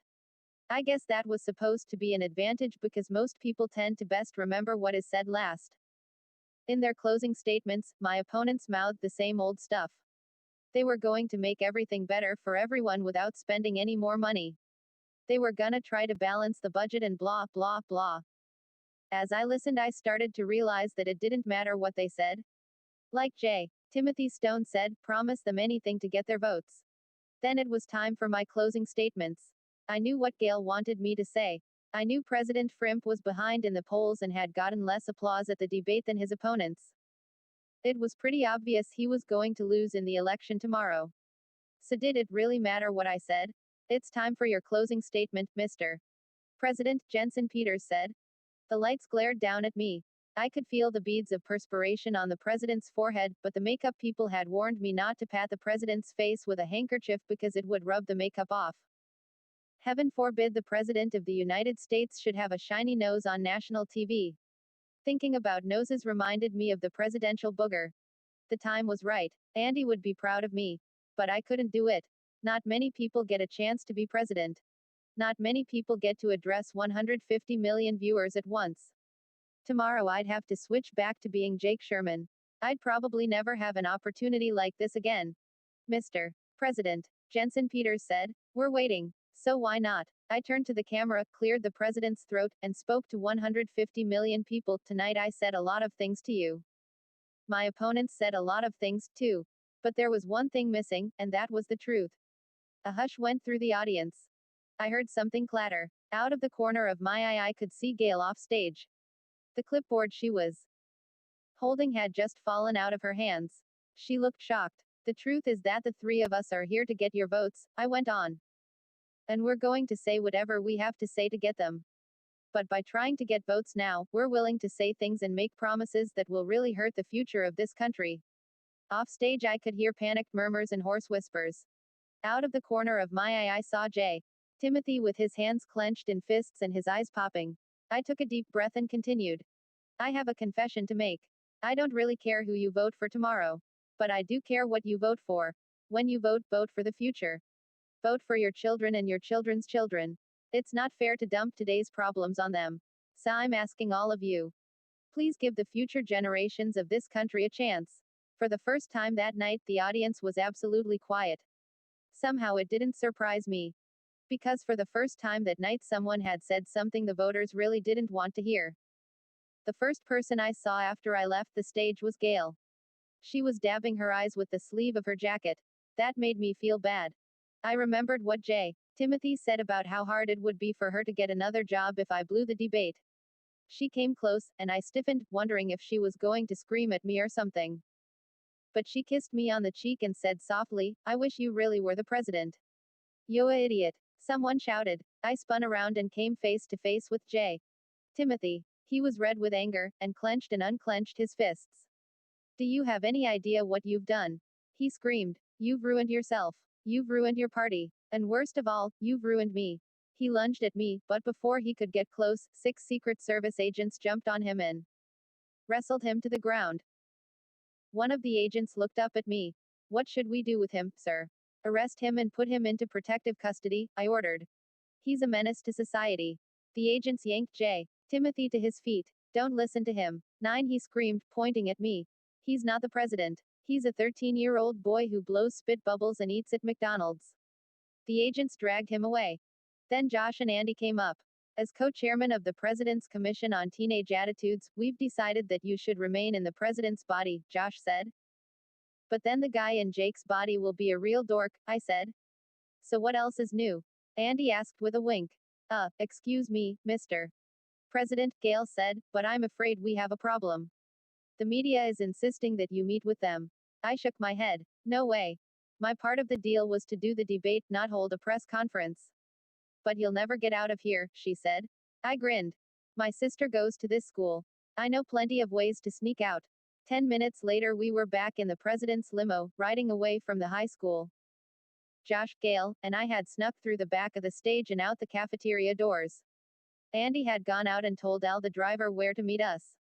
I guess that was supposed to be an advantage because most people tend to best remember what is said last. In their closing statements, my opponents mouthed the same old stuff. They were going to make everything better for everyone without spending any more money. They were gonna try to balance the budget and blah, blah, blah. As I listened, I started to realize that it didn't matter what they said. Like J. Timothy Stone said, promise them anything to get their votes. Then it was time for my closing statements. I knew what Gail wanted me to say. I knew President Frimp was behind in the polls and had gotten less applause at the debate than his opponents. It was pretty obvious he was going to lose in the election tomorrow. So did it really matter what I said? It's time for your closing statement, Mr. President, Jensen Peters said. The lights glared down at me. I could feel the beads of perspiration on the president's forehead, but the makeup people had warned me not to pat the president's face with a handkerchief because it would rub the makeup off. Heaven forbid the President of the United States should have a shiny nose on national TV. Thinking about noses reminded me of the presidential booger. The time was right. Andy would be proud of me. But I couldn't do it. Not many people get a chance to be president. Not many people get to address 150 million viewers at once. Tomorrow I'd have to switch back to being Jake Sherman. I'd probably never have an opportunity like this again. Mr. President, Jensen Peters said, we're waiting. So why not? I turned to the camera, cleared the president's throat, and spoke to 150 million people. Tonight I said a lot of things to you. My opponents said a lot of things, too. But there was one thing missing, and that was the truth. A hush went through the audience. I heard something clatter. Out of the corner of my eye I could see Gail off stage. The clipboard she was holding had just fallen out of her hands. She looked shocked. The truth is that the three of us are here to get your votes, I went on. And we're going to say whatever we have to say to get them. But by trying to get votes now, we're willing to say things and make promises that will really hurt the future of this country. Off stage I could hear panicked murmurs and hoarse whispers. Out of the corner of my eye I saw J. Timothy with his hands clenched in fists and his eyes popping. I took a deep breath and continued. I have a confession to make. I don't really care who you vote for tomorrow. But I do care what you vote for. When you vote, vote for the future. Vote for your children and your children's children. It's not fair to dump today's problems on them. So I'm asking all of you. Please give the future generations of this country a chance. For the first time that night, the audience was absolutely quiet. Somehow it didn't surprise me. Because for the first time that night someone had said something the voters really didn't want to hear. The first person I saw after I left the stage was Gail. She was dabbing her eyes with the sleeve of her jacket. That made me feel bad. I remembered what J. Timothy said about how hard it would be for her to get another job if I blew the debate. She came close, and I stiffened, wondering if she was going to scream at me or something. But she kissed me on the cheek and said softly, I wish you really were the president. You idiot. Someone shouted. I spun around and came face to face with J. Timothy. He was red with anger, and clenched and unclenched his fists. Do you have any idea what you've done? He screamed. You've ruined yourself. You've ruined your party. And worst of all, you've ruined me. He lunged at me, but before he could get close, 6 Secret Service agents jumped on him and wrestled him to the ground. One of the agents looked up at me. What should we do with him, sir? Arrest him and put him into protective custody, I ordered. He's a menace to society. The agents yanked J. Timothy to his feet. Don't listen to him. 9, he screamed, pointing at me. He's not the president. He's a 13-year-old boy who blows spit bubbles and eats at McDonald's. The agents dragged him away. Then Josh and Andy came up. As co-chairman of the President's Commission on Teenage Attitudes, we've decided that you should remain in the president's body, Josh said. But then the guy in Jake's body will be a real dork, I said. So what else is new? Andy asked with a wink. Excuse me, Mr. President, Gail said, but I'm afraid we have a problem. The media is insisting that you meet with them. I shook my head. No way. My part of the deal was to do the debate, not hold a press conference. But you'll never get out of here, she said. I grinned. My sister goes to this school. I know plenty of ways to sneak out. 10 minutes later we were back in the president's limo, riding away from the high school. Josh, Gail, and I had snuck through the back of the stage and out the cafeteria doors. Andy had gone out and told Al the driver where to meet us.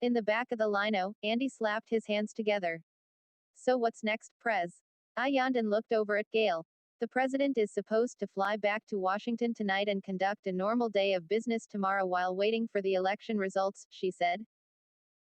In the back of the lino, Andy slapped his hands together. So what's next, Prez? I yawned and looked over at Gail. The president is supposed to fly back to Washington tonight and conduct a normal day of business tomorrow while waiting for the election results, she said.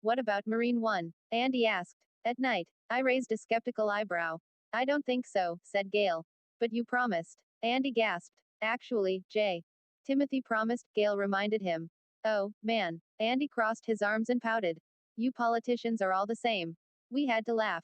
What about Marine One? Andy asked. At night. I raised a skeptical eyebrow. I don't think so, said Gail. But you promised. Andy gasped. Actually, Jay. Timothy promised, Gail reminded him. Oh, man. Andy crossed his arms and pouted. You politicians are all the same. We had to laugh.